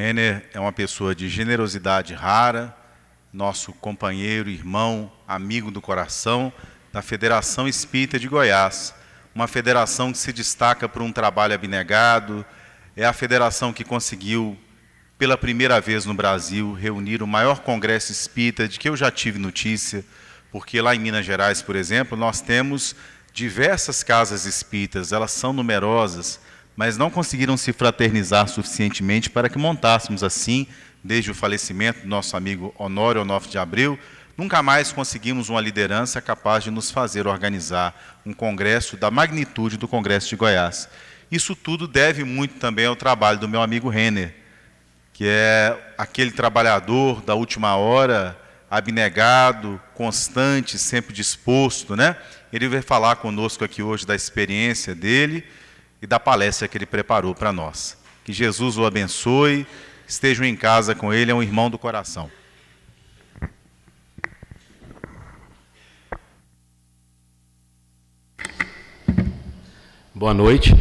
Renner é uma pessoa de generosidade rara, nosso companheiro, irmão, amigo do coração da Federação Espírita de Goiás, uma federação que se destaca por um trabalho abnegado, é a federação que conseguiu, pela primeira vez no Brasil, reunir o maior congresso espírita de que eu já tive notícia, porque lá em Minas Gerais, por exemplo, nós temos diversas casas espíritas, elas são numerosas, mas não conseguiram se fraternizar suficientemente para que montássemos assim, desde o falecimento do nosso amigo Honório Onofre de Abreu, nunca mais conseguimos uma liderança capaz de nos fazer organizar um congresso da magnitude do Congresso de Goiás. Isso tudo deve muito também ao trabalho do meu amigo Renner, que é aquele trabalhador da última hora, abnegado, constante, sempre disposto, né? Ele vai falar conosco aqui hoje da experiência dele e da palestra que ele preparou para nós. Que Jesus o abençoe, estejam em casa com ele, é um irmão do coração. Boa noite.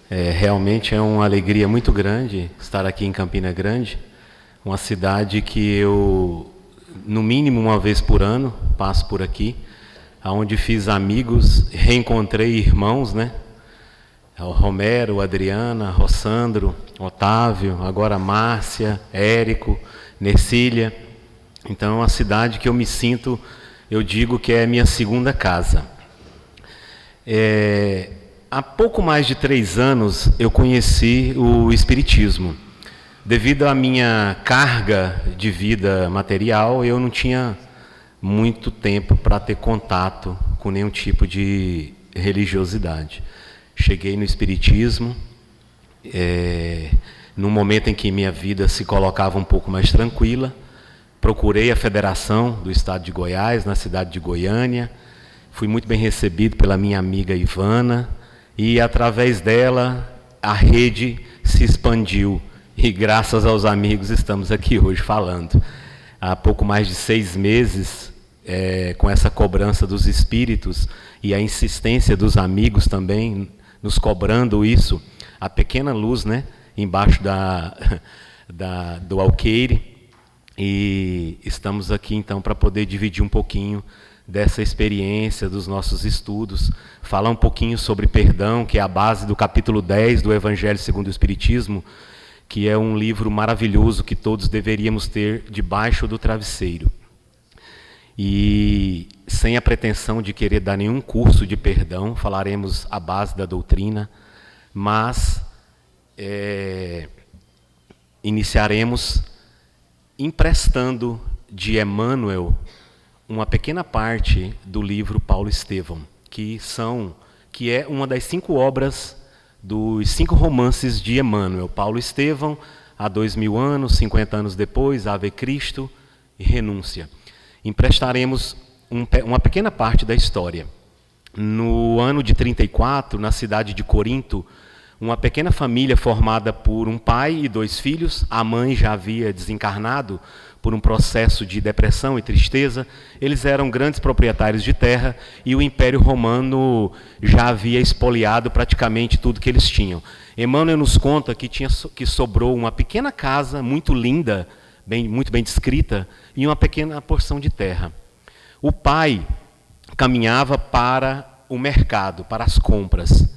Realmente é uma alegria muito grande estar aqui em Campina Grande, uma cidade que eu, no mínimo uma vez por ano, passo por aqui, onde fiz amigos, reencontrei irmãos, né? O Romero, Adriana, Rossandro, Otávio, agora Márcia, Érico, Nercília. Então é uma cidade que eu me sinto, eu digo que é minha segunda casa. Há pouco mais de 3 anos eu conheci o Espiritismo. Devido à minha carga de vida material, eu não tinha muito tempo para ter contato com nenhum tipo de religiosidade. Cheguei no Espiritismo, num momento em que minha vida se colocava um pouco mais tranquila. Procurei a Federação do Estado de Goiás, na cidade de Goiânia. Fui muito bem recebido pela minha amiga Ivana e, através dela, a rede se expandiu. E, graças aos amigos, estamos aqui hoje falando. Há pouco mais de 6 meses, com essa cobrança dos espíritos e a insistência dos amigos também, nos cobrando isso, a pequena luz, né, embaixo do alqueire. E estamos aqui, então, para poder dividir um pouquinho dessa experiência, dos nossos estudos, falar um pouquinho sobre perdão, que é a base do capítulo 10 do Evangelho segundo o Espiritismo, que é um livro maravilhoso que todos deveríamos ter debaixo do travesseiro. E, sem a pretensão de querer dar nenhum curso de perdão, falaremos a base da doutrina, mas iniciaremos emprestando de Emmanuel uma pequena parte do livro Paulo Estevão, que é uma das 5 obras dos 5 romances de Emmanuel. Paulo Estevão, há 2000 anos, 50 anos depois, Ave Cristo e Renúncia. Emprestaremos uma pequena parte da história. No ano de 34, na cidade de Corinto, uma pequena família formada por um pai e 2 filhos, a mãe já havia desencarnado por um processo de depressão e tristeza. Eles eram grandes proprietários de terra e o Império Romano já havia expoliado praticamente tudo que eles tinham. Emmanuel nos conta que sobrou uma pequena casa muito linda, muito bem descrita, e uma pequena porção de terra. O pai caminhava para o mercado, para as compras.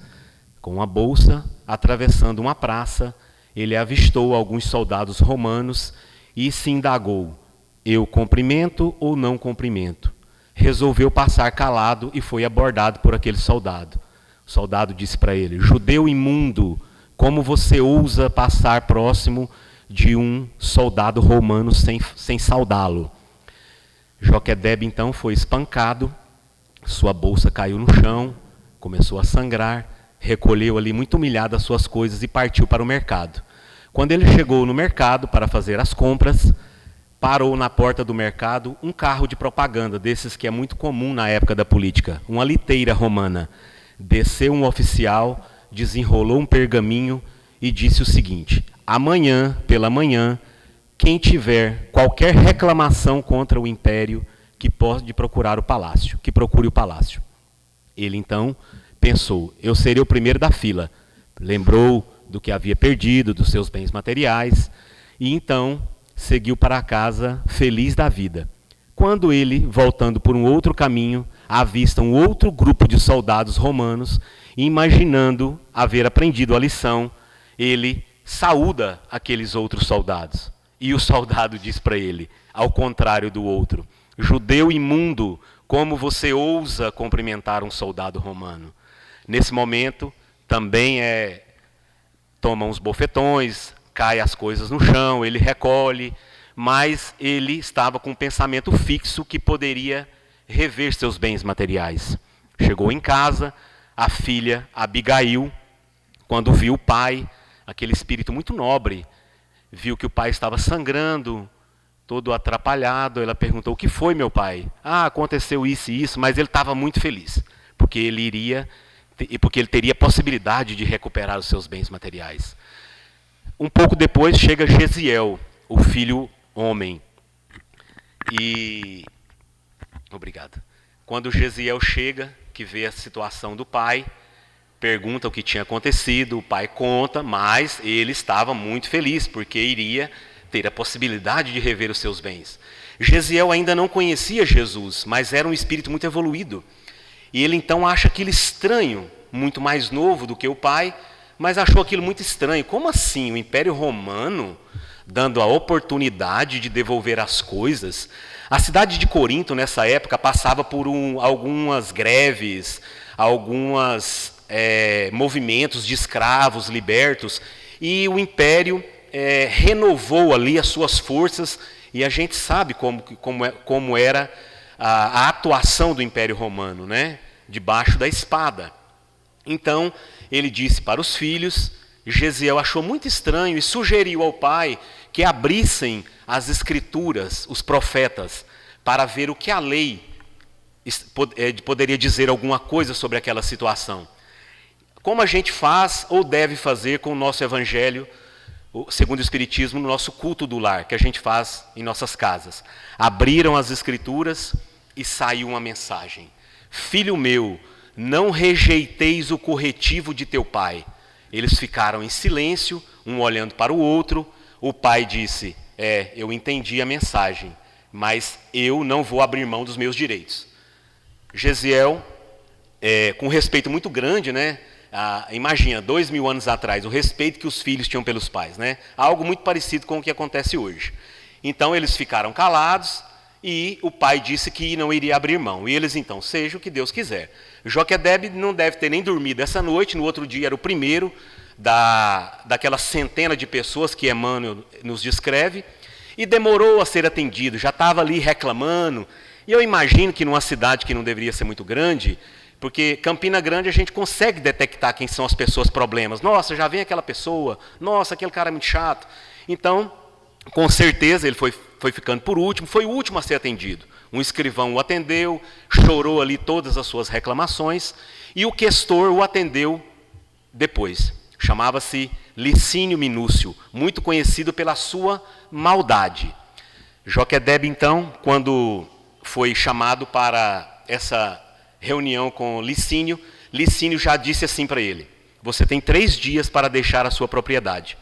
Com uma bolsa, atravessando uma praça, ele avistou alguns soldados romanos e se indagou: eu cumprimento ou não cumprimento? Resolveu passar calado e foi abordado por aquele soldado. O soldado disse para ele: judeu imundo, como você ousa passar próximo de um soldado romano sem saudá-lo? Joquedebe então foi espancado, sua bolsa caiu no chão, começou a sangrar, recolheu ali muito humilhado as suas coisas e partiu para o mercado. Quando ele chegou no mercado para fazer as compras, parou na porta do mercado um carro de propaganda, desses que é muito comum na época da política, uma liteira romana. Desceu um oficial, desenrolou um pergaminho e disse o seguinte: amanhã, pela manhã, quem tiver qualquer reclamação contra o Império, que pode procurar o palácio, que procure o palácio. Ele então pensou: eu serei o primeiro da fila. Lembrou do que havia perdido, dos seus bens materiais, e então seguiu para casa feliz da vida. Quando ele, voltando por um outro caminho, avista um outro grupo de soldados romanos, e imaginando haver aprendido a lição, ele saúda aqueles outros soldados. E o soldado diz para ele, ao contrário do outro: judeu imundo, como você ousa cumprimentar um soldado romano? Nesse momento, também toma uns bofetões, cai as coisas no chão, ele recolhe, mas ele estava com um pensamento fixo que poderia rever seus bens materiais. Chegou em casa, a filha Abigail, quando viu o pai, aquele espírito muito nobre, viu que o pai estava sangrando, todo atrapalhado, ela perguntou: o que foi, meu pai? Aconteceu isso e isso, mas ele estava muito feliz, porque ele teria a possibilidade de recuperar os seus bens materiais. Um pouco depois chega Gesiel, o filho homem. Obrigado. Quando Gesiel chega, que vê a situação do pai, pergunta o que tinha acontecido, o pai conta, mas ele estava muito feliz, porque iria ter a possibilidade de rever os seus bens. Gesiel ainda não conhecia Jesus, mas era um espírito muito evoluído. E ele então acha aquilo estranho, muito mais novo do que o pai, mas achou aquilo muito estranho. Como assim o Império Romano dando a oportunidade de devolver as coisas? A cidade de Corinto, nessa época, passava por algumas greves, alguns movimentos de escravos libertos, e o Império renovou ali as suas forças, e a gente sabe como era a atuação do Império Romano, né? Debaixo da espada. Então, ele disse para os filhos, Gesiel achou muito estranho e sugeriu ao pai que abrissem as escrituras, os profetas, para ver o que a lei poderia dizer alguma coisa sobre aquela situação. Como a gente faz ou deve fazer com o nosso evangelho, segundo o Espiritismo, no nosso culto do lar, que a gente faz em nossas casas. Abriram as escrituras e saiu uma mensagem: filho meu, não rejeiteis o corretivo de teu pai. Eles ficaram em silêncio, um olhando para o outro. O pai disse: eu entendi a mensagem, mas eu não vou abrir mão dos meus direitos. Gesiel, com respeito muito grande, né? Imagina, 2000 anos atrás, o respeito que os filhos tinham pelos pais, né? Algo muito parecido com o que acontece hoje. Então eles ficaram calados e o pai disse que não iria abrir mão. E eles então, seja o que Deus quiser. Joquedebe não deve ter nem dormido essa noite, no outro dia era o primeiro daquela centena de pessoas que Emmanuel nos descreve, e demorou a ser atendido, já estava ali reclamando. E eu imagino que numa cidade que não deveria ser muito grande, porque Campina Grande a gente consegue detectar quem são as pessoas problemas. Nossa, já vem aquela pessoa, nossa, aquele cara é muito chato. Então, com certeza, ele foi ficando por último, foi o último a ser atendido. Um escrivão o atendeu, chorou ali todas as suas reclamações, e o questor o atendeu depois. Chamava-se Licínio Minúcio, muito conhecido pela sua maldade. Joquedebe, então, quando foi chamado para essa reunião com Licínio, Licínio já disse assim para ele: você tem 3 dias para deixar a sua propriedade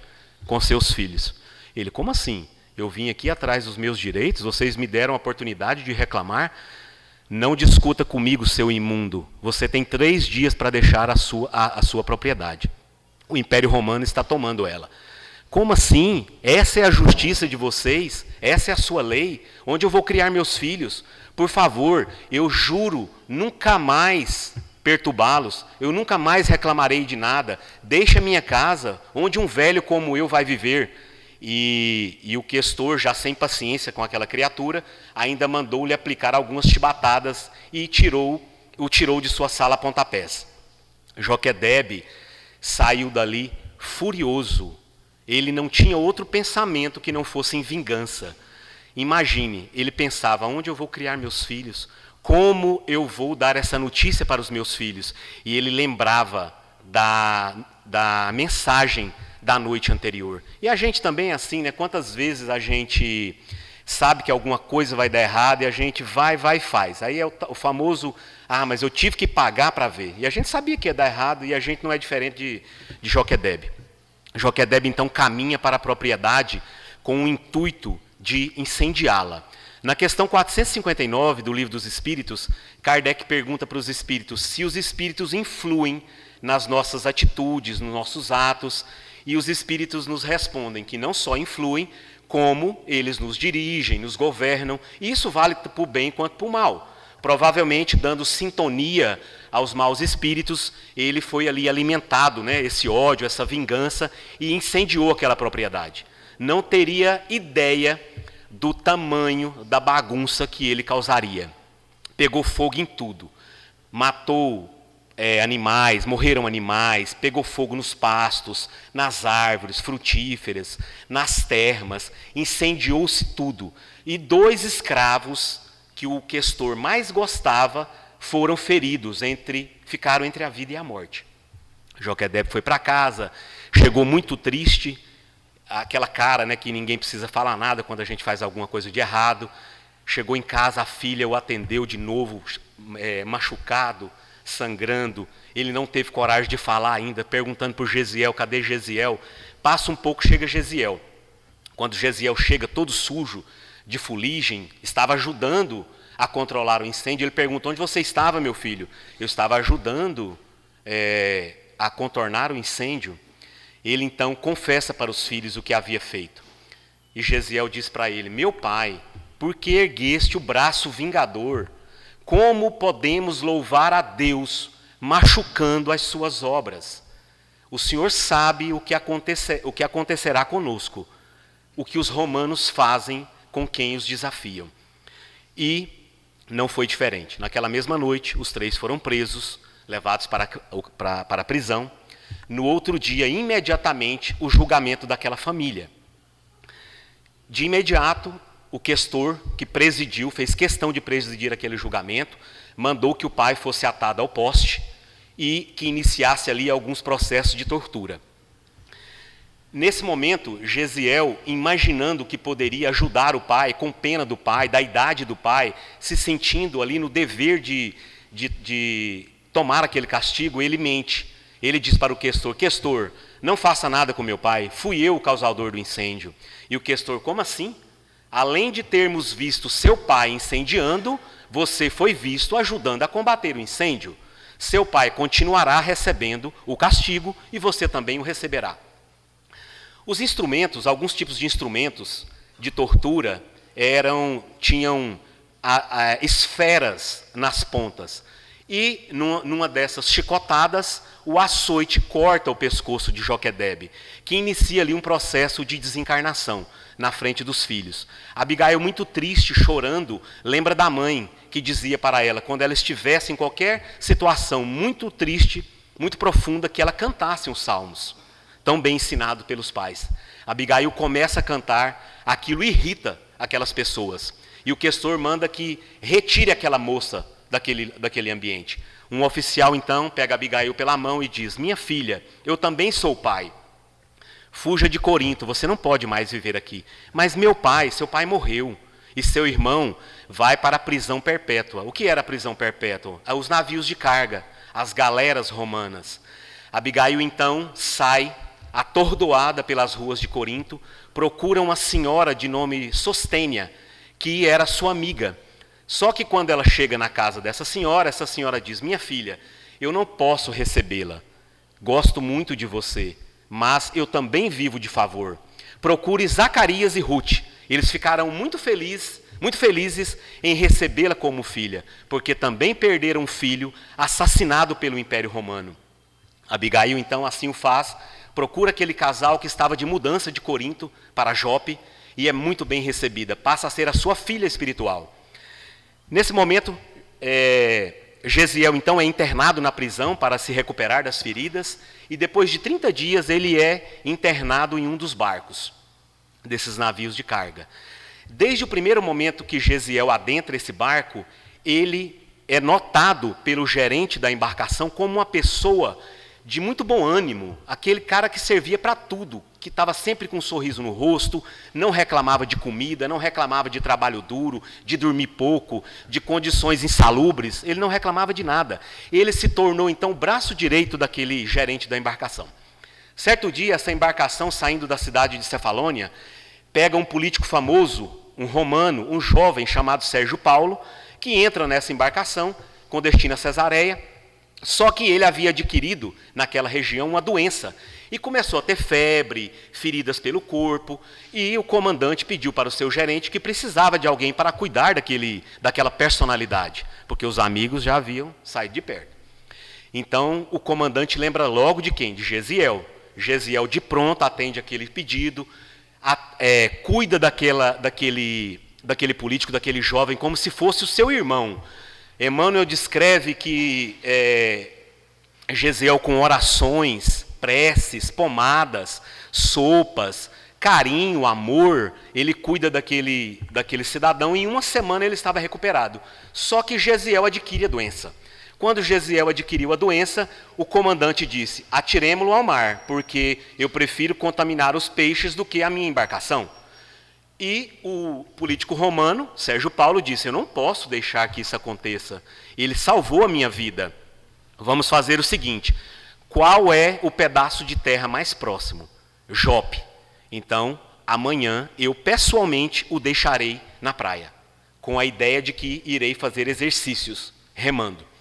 com seus filhos. Ele: como assim? Eu vim aqui atrás dos meus direitos, vocês me deram a oportunidade de reclamar? Não discuta comigo, seu imundo. Você tem 3 dias para deixar a sua propriedade. O Império Romano está tomando ela. Como assim? Essa é a justiça de vocês? Essa é a sua lei? Onde eu vou criar meus filhos? Por favor, eu juro nunca mais perturbá-los. Eu nunca mais reclamarei de nada. Deixe a minha casa, onde um velho como eu vai viver. E o questor, já sem paciência com aquela criatura, ainda mandou-lhe aplicar algumas chibatadas e o tirou de sua sala a pontapés. Joquedebe saiu dali furioso. Ele não tinha outro pensamento que não fosse em vingança. Imagine, ele pensava: onde eu vou criar meus filhos? Como eu vou dar essa notícia para os meus filhos? E ele lembrava da mensagem da noite anterior. E a gente também é assim, né? Quantas vezes a gente sabe que alguma coisa vai dar errado e a gente vai e faz. Aí é o famoso: mas eu tive que pagar para ver. E a gente sabia que ia dar errado, e a gente não é diferente de Joquedebe. Joquedebe então caminha para a propriedade com o intuito de incendiá-la. Na questão 459 do Livro dos Espíritos, Kardec pergunta para os espíritos se os espíritos influem nas nossas atitudes, nos nossos atos, e os espíritos nos respondem que não só influem, como eles nos dirigem, nos governam, e isso vale para o bem quanto para o mal. Provavelmente, dando sintonia aos maus espíritos, ele foi ali alimentado, né, esse ódio, essa vingança, e incendiou aquela propriedade. Não teria ideia do tamanho da bagunça que ele causaria. Pegou fogo em tudo. Matou animais, morreram animais, pegou fogo nos pastos, nas árvores frutíferas, nas termas, incendiou-se tudo. E 2 escravos que o questor mais gostava foram feridos, ficaram entre a vida e a morte. Joquedebe foi para casa, chegou muito triste, aquela cara, né, que ninguém precisa falar nada quando a gente faz alguma coisa de errado. Chegou em casa, a filha o atendeu de novo, machucado, sangrando. Ele não teve coragem de falar ainda, perguntando para o Gesiel, cadê Gesiel? Passa um pouco, chega Gesiel. Quando Gesiel chega todo sujo, de fuligem, estava ajudando a controlar o incêndio, ele pergunta, onde você estava, meu filho? Eu estava ajudando a contornar o incêndio. Ele então confessa para os filhos o que havia feito. E Gesiel diz para ele, meu pai, por que ergueste o braço vingador? Como podemos louvar a Deus machucando as suas obras? O Senhor sabe o que acontecerá conosco, o que os romanos fazem com quem os desafiam. E não foi diferente. Naquela mesma noite, os 3 foram presos, levados para a prisão. No outro dia, imediatamente, o julgamento daquela família. De imediato, o questor que presidiu, fez questão de presidir aquele julgamento, mandou que o pai fosse atado ao poste e que iniciasse ali alguns processos de tortura. Nesse momento, Gesiel, imaginando que poderia ajudar o pai, com pena do pai, da idade do pai, se sentindo ali no dever de tomar aquele castigo, ele mente. Ele diz para o questor, questor, não faça nada com meu pai, fui eu o causador do incêndio. E o questor, como assim? Além de termos visto seu pai incendiando, você foi visto ajudando a combater o incêndio. Seu pai continuará recebendo o castigo e você também o receberá. Os instrumentos, alguns tipos de instrumentos de tortura, tinham esferas nas pontas. E numa dessas chicotadas, o açoite corta o pescoço de Joquedebe, que inicia ali um processo de desencarnação na frente dos filhos. Abigail, muito triste, chorando, lembra da mãe, que dizia para ela, quando ela estivesse em qualquer situação muito triste, muito profunda, que ela cantasse uns salmos, tão bem ensinado pelos pais. Abigail começa a cantar, aquilo irrita aquelas pessoas. E o questor manda que retire aquela moça daquele ambiente. Um oficial, então, pega Abigail pela mão e diz, minha filha, eu também sou pai. Fuja de Corinto, você não pode mais viver aqui. Mas meu pai, seu pai morreu. E seu irmão vai para a prisão perpétua. O que era a prisão perpétua? Os navios de carga, as galeras romanas. Abigail, então, sai atordoada pelas ruas de Corinto, procura uma senhora de nome Sostênia, que era sua amiga. Só que quando ela chega na casa dessa senhora, essa senhora diz, minha filha, eu não posso recebê-la. Gosto muito de você, mas eu também vivo de favor. Procure Zacarias e Ruth. Eles ficarão muito felizes em recebê-la como filha, porque também perderam um filho assassinado pelo Império Romano. Abigail, então, assim o faz, procura aquele casal que estava de mudança de Corinto para Jope e é muito bem recebida, passa a ser a sua filha espiritual. Nesse momento, Gesiel, então, é internado na prisão para se recuperar das feridas e depois de 30 dias ele é internado em um dos barcos desses navios de carga. Desde o primeiro momento que Gesiel adentra esse barco, ele é notado pelo gerente da embarcação como uma pessoa de muito bom ânimo, aquele cara que servia para tudo, que estava sempre com um sorriso no rosto, não reclamava de comida, não reclamava de trabalho duro, de dormir pouco, de condições insalubres, ele não reclamava de nada. Ele se tornou, então, o braço direito daquele gerente da embarcação. Certo dia, essa embarcação saindo da cidade de Cefalônia, pega um político famoso, um romano, um jovem chamado Sérgio Paulo, que entra nessa embarcação com destino a Cesareia, só que ele havia adquirido naquela região uma doença e começou a ter febre, feridas pelo corpo, e o comandante pediu para o seu gerente que precisava de alguém para cuidar daquela personalidade, porque os amigos já haviam saído de perto. Então o comandante lembra logo de quem? De Gesiel. Gesiel de pronto atende aquele pedido, cuida daquele político, daquele jovem, como se fosse o seu irmão. Emmanuel descreve que Gesiel, com orações, preces, pomadas, sopas, carinho, amor, ele cuida daquele cidadão, e em uma semana ele estava recuperado. Só que Gesiel adquire a doença. Quando Gesiel adquiriu a doença, o comandante disse: atiremo-lo ao mar, porque eu prefiro contaminar os peixes do que a minha embarcação. E o político romano, Sérgio Paulo, disse: eu não posso deixar que isso aconteça. Ele salvou a minha vida. Vamos fazer o seguinte: qual é o pedaço de terra mais próximo? Jope. Então, amanhã eu pessoalmente o deixarei na praia, com a ideia de que irei fazer exercícios, remando.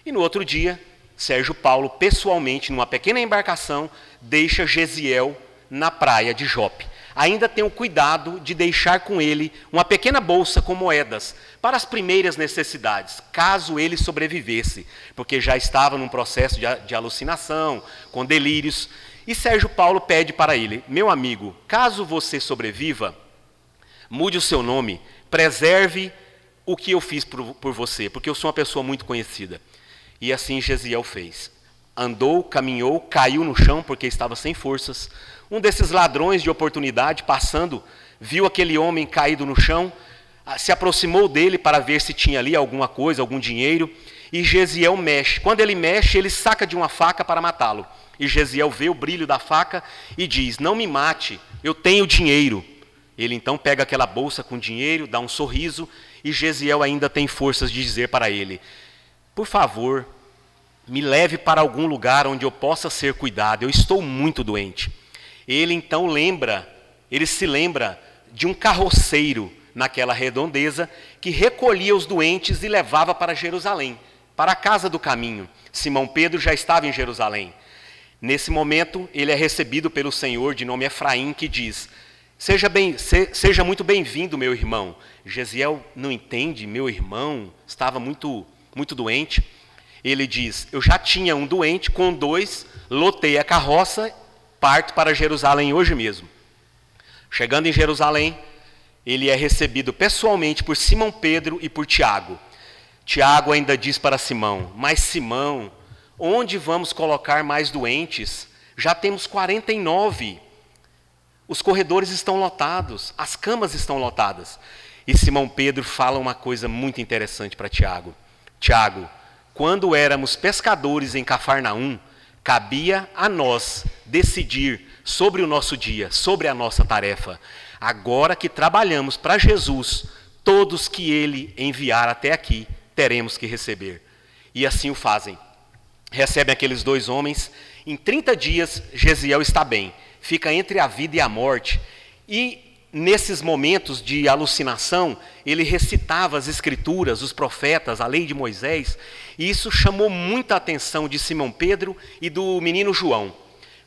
E no outro dia, Sérgio Paulo, pessoalmente, numa pequena embarcação, deixa Gesiel na praia de Jope. Ainda tem o cuidado de deixar com ele uma pequena bolsa com moedas para as primeiras necessidades, caso ele sobrevivesse, porque já estava num processo de alucinação, com delírios. E Sérgio Paulo pede para ele: meu amigo, caso você sobreviva, mude o seu nome, preserve o que eu fiz por você, porque eu sou uma pessoa muito conhecida. E assim Gesiel fez. Andou, caminhou, caiu no chão porque estava sem forças. Um desses ladrões de oportunidade, passando, viu aquele homem caído no chão, se aproximou dele para ver se tinha ali alguma coisa, algum dinheiro, e Gesiel mexe. Quando ele mexe, ele saca de uma faca para matá-lo. E Gesiel vê o brilho da faca e diz: não me mate, eu tenho dinheiro. Ele então pega aquela bolsa com dinheiro, dá um sorriso, e Gesiel ainda tem forças de dizer para ele: por favor, me leve para algum lugar onde eu possa ser cuidado, eu estou muito doente. Ele então se lembra de um carroceiro naquela redondeza que recolhia os doentes e levava para Jerusalém, para a casa do caminho. Simão Pedro já estava em Jerusalém. Nesse momento, ele é recebido pelo Senhor, de nome Efraim, que diz: seja muito bem-vindo, meu irmão. Gesiel não entende, meu irmão estava muito doente. Ele diz: eu já tinha um doente, com 2, lotei a carroça, parto para Jerusalém hoje mesmo. Chegando em Jerusalém, ele é recebido pessoalmente por Simão Pedro e por Tiago. Tiago ainda diz para Simão: mas Simão, onde vamos colocar mais doentes? Já temos 49. Os corredores estão lotados, as camas estão lotadas. E Simão Pedro fala uma coisa muito interessante para Tiago. Tiago, quando éramos pescadores em Cafarnaum, cabia a nós decidir sobre o nosso dia, sobre a nossa tarefa. Agora que trabalhamos para Jesus, todos que ele enviar até aqui, teremos que receber. E assim o fazem. Recebem aqueles 2 homens. Em 30 dias, Gesiel está bem. Fica entre a vida e a morte. E nesses momentos de alucinação, ele recitava as escrituras, os profetas, a lei de Moisés, e isso chamou muita atenção de Simão Pedro e do menino João.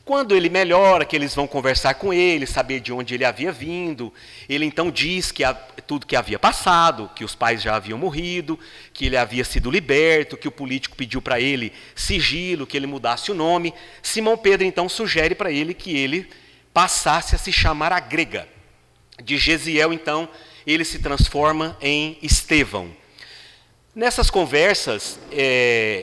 Quando ele melhora, que eles vão conversar com ele, saber de onde ele havia vindo, ele então diz que tudo que havia passado, que os pais já haviam morrido, que ele havia sido liberto, que o político pediu para ele sigilo, que ele mudasse o nome. Simão Pedro então sugere para ele que ele passasse a se chamar Agrega. De Gesiel, então, ele se transforma em Estevão. Nessas conversas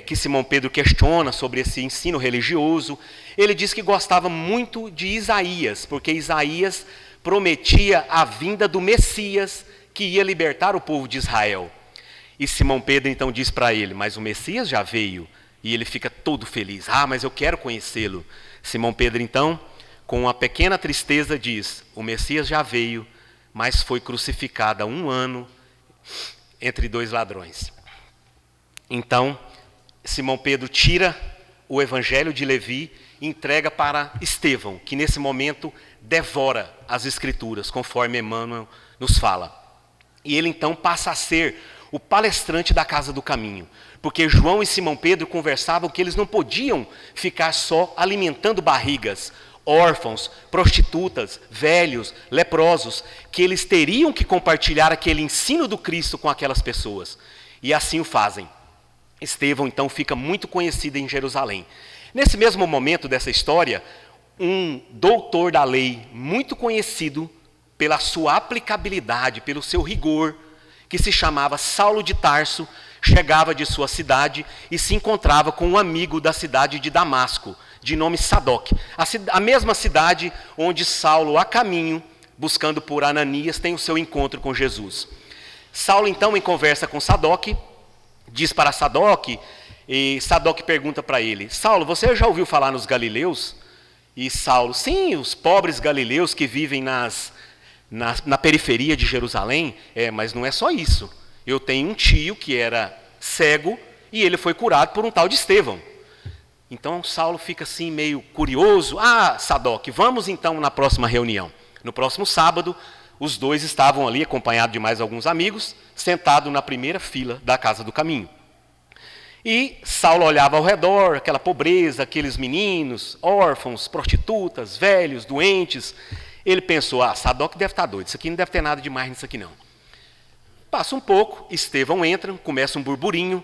que Simão Pedro questiona sobre esse ensino religioso, ele diz que gostava muito de Isaías, porque Isaías prometia a vinda do Messias que ia libertar o povo de Israel. E Simão Pedro então diz para ele: mas o Messias já veio. E ele fica todo feliz: mas eu quero conhecê-lo. Simão Pedro então, com uma pequena tristeza, diz: o Messias já veio, mas foi crucificado há 1 ano entre 2 ladrões. Então, Simão Pedro tira o Evangelho de Levi e entrega para Estevão, que nesse momento devora as Escrituras, conforme Emmanuel nos fala. E ele então passa a ser o palestrante da Casa do Caminho, porque João e Simão Pedro conversavam que eles não podiam ficar só alimentando barrigas, órfãos, prostitutas, velhos, leprosos, que eles teriam que compartilhar aquele ensino do Cristo com aquelas pessoas. E assim o fazem. Estevão então fica muito conhecido em Jerusalém. Nesse mesmo momento dessa história, um doutor da lei muito conhecido pela sua aplicabilidade, pelo seu rigor, que se chamava Saulo de Tarso, chegava de sua cidade e se encontrava com um amigo da cidade de Damasco, de nome Sadoc. A mesma cidade onde Saulo, a caminho, buscando por Ananias, tem o seu encontro com Jesus. Saulo, então, em conversa com Sadoc, diz para Sadoc, e Sadoc pergunta para ele: Saulo, você já ouviu falar nos galileus? E Saulo: sim, os pobres galileus que vivem na periferia de Jerusalém. Mas não é só isso. Eu tenho um tio que era cego e ele foi curado por um tal de Estevão. Então Saulo fica assim meio curioso. Sadoc, vamos então na próxima reunião. No próximo sábado, os dois estavam ali, acompanhados de mais alguns amigos, sentados na primeira fila da Casa do Caminho. E Saulo olhava ao redor, aquela pobreza, aqueles meninos, órfãos, prostitutas, velhos, doentes. Ele pensou: Sadoc deve estar doido, isso aqui não deve ter nada demais nisso aqui não. Passa um pouco, Estevão entra, começa um burburinho,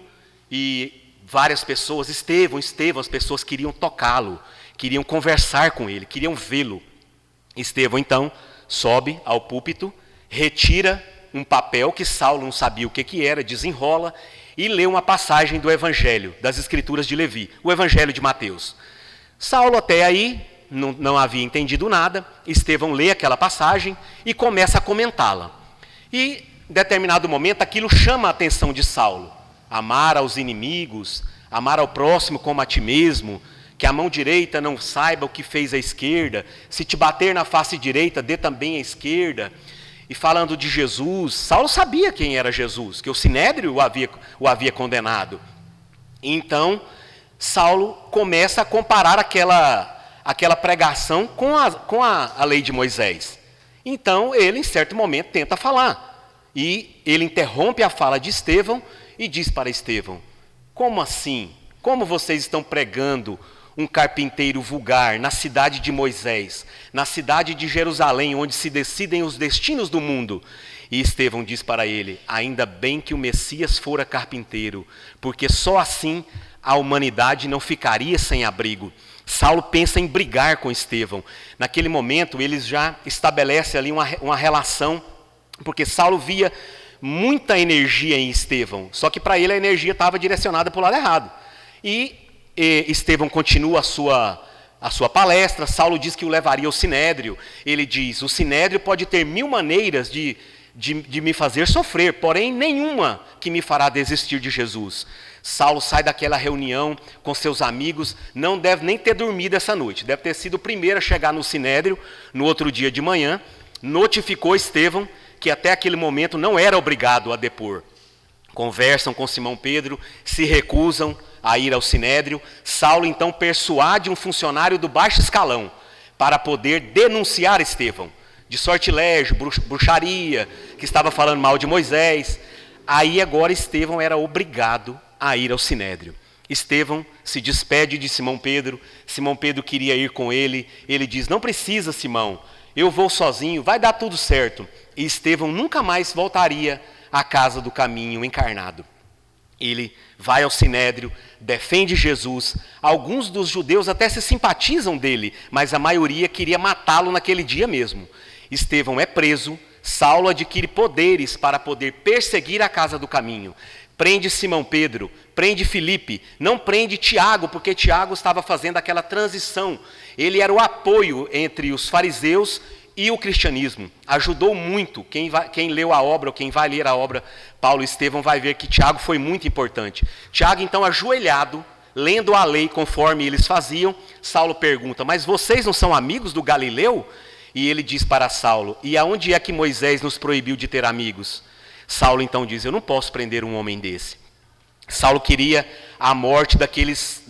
e várias pessoas, Estevão, as pessoas queriam tocá-lo, queriam conversar com ele, queriam vê-lo. Estevão, então, sobe ao púlpito, retira um papel que Saulo não sabia o que era, desenrola, e lê uma passagem do Evangelho, das Escrituras de Levi, o Evangelho de Mateus. Saulo até aí não havia entendido nada. Estevão lê aquela passagem e começa a comentá-la. E, em determinado momento, aquilo chama a atenção de Saulo. Amar aos inimigos, amar ao próximo como a ti mesmo, que a mão direita não saiba o que fez a esquerda, se te bater na face direita, dê também a esquerda. E falando de Jesus, Saulo sabia quem era Jesus, que o Sinédrio o havia condenado. E então, Saulo começa a comparar aquela pregação com a lei de Moisés. Então, ele, em certo momento, tenta falar. E ele interrompe a fala de Estevão e diz para Estevão: como assim? Como vocês estão pregando um carpinteiro vulgar na cidade de Moisés, na cidade de Jerusalém, onde se decidem os destinos do mundo? E Estevão diz para ele: ainda bem que o Messias fora carpinteiro, porque só assim a humanidade não ficaria sem abrigo. Saulo pensa em brigar com Estevão. Naquele momento, eles já estabelecem ali uma relação, porque Saulo via muita energia em Estevão, só que para ele a energia estava direcionada para o lado errado. E Estevão continua a sua palestra. Saulo diz que o levaria ao Sinédrio. Ele diz: o Sinédrio pode ter 1000 maneiras de me fazer sofrer, porém nenhuma que me fará desistir de Jesus. Saulo sai daquela reunião com seus amigos, não deve nem ter dormido essa noite, deve ter sido o primeiro a chegar no Sinédrio. No outro dia de manhã, notificou Estevão que até aquele momento não era obrigado a depor. Conversam com Simão Pedro, se recusam a ir ao Sinédrio. Saulo então persuade um funcionário do baixo escalão para poder denunciar Estevão de sortilégio, bruxaria, que estava falando mal de Moisés. Aí agora Estevão era obrigado a ir ao Sinédrio. Estevão se despede de Simão Pedro. Simão Pedro queria ir com ele. Ele diz: não precisa, Simão, eu vou sozinho, vai dar tudo certo. E Estevão nunca mais voltaria à Casa do Caminho encarnado. Ele vai ao Sinédrio, defende Jesus. Alguns dos judeus até se simpatizam dele, mas a maioria queria matá-lo naquele dia mesmo. Estevão é preso. Saulo adquire poderes para poder perseguir a Casa do Caminho. Prende Simão Pedro, prende Filipe, não prende Tiago, porque Tiago estava fazendo aquela transição. Ele era o apoio entre os fariseus e o cristianismo. Ajudou muito. Quem leu a obra, ou quem vai ler a obra Paulo e Estevão, vai ver que Tiago foi muito importante. Tiago, então, ajoelhado, lendo a lei conforme eles faziam, Saulo pergunta: mas vocês não são amigos do Galileu? E ele diz para Saulo: e aonde é que Moisés nos proibiu de ter amigos? Saulo então diz: eu não posso prender um homem desse. Saulo queria a morte daqueles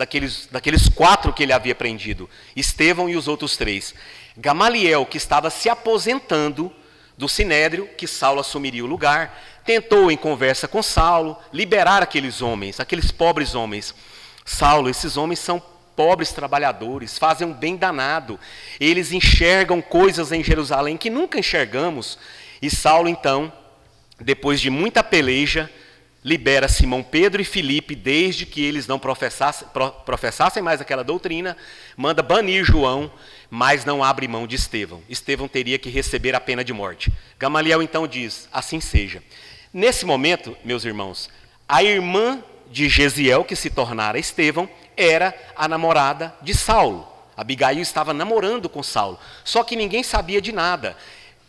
4 que ele havia prendido, Estevão e os outros 3. Gamaliel, que estava se aposentando do Sinédrio, que Saulo assumiria o lugar, tentou, em conversa com Saulo, liberar aqueles homens, aqueles pobres homens. Saulo, esses homens são pobres trabalhadores, fazem um bem danado, eles enxergam coisas em Jerusalém que nunca enxergamos. E Saulo, então, depois de muita peleja, libera Simão Pedro e Filipe, desde que eles não professassem mais aquela doutrina, manda banir João, mas não abre mão de Estevão. Estevão teria que receber a pena de morte. Gamaliel então diz, assim seja. Nesse momento, meus irmãos, a irmã de Gesiel, que se tornara Estevão, era a namorada de Saulo. Abigail estava namorando com Saulo, só que ninguém sabia de nada.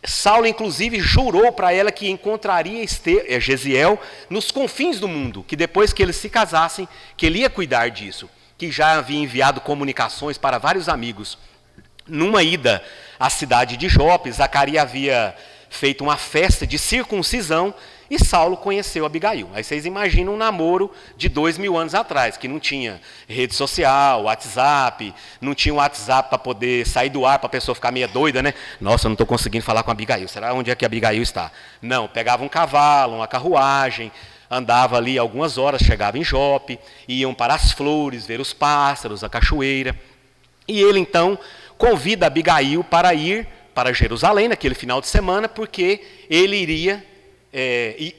Saulo, inclusive, jurou para ela que encontraria Gesiel nos confins do mundo, que depois que eles se casassem, que ele ia cuidar disso, que já havia enviado comunicações para vários amigos. Numa ida à cidade de Jope, Zacarias havia feito uma festa de circuncisão e Saulo conheceu Abigail. Aí vocês imaginam um namoro de 2000 anos atrás, que não tinha rede social, WhatsApp, não tinha um WhatsApp para poder sair do ar, para a pessoa ficar meio doida, né? Nossa, eu não estou conseguindo falar com a Abigail, será onde é que a Abigail está? Não, pegava um cavalo, uma carruagem, andava ali algumas horas, chegava em Jope, iam para as flores, ver os pássaros, a cachoeira. E ele então convida Abigail para ir para Jerusalém naquele final de semana, porque ele iria,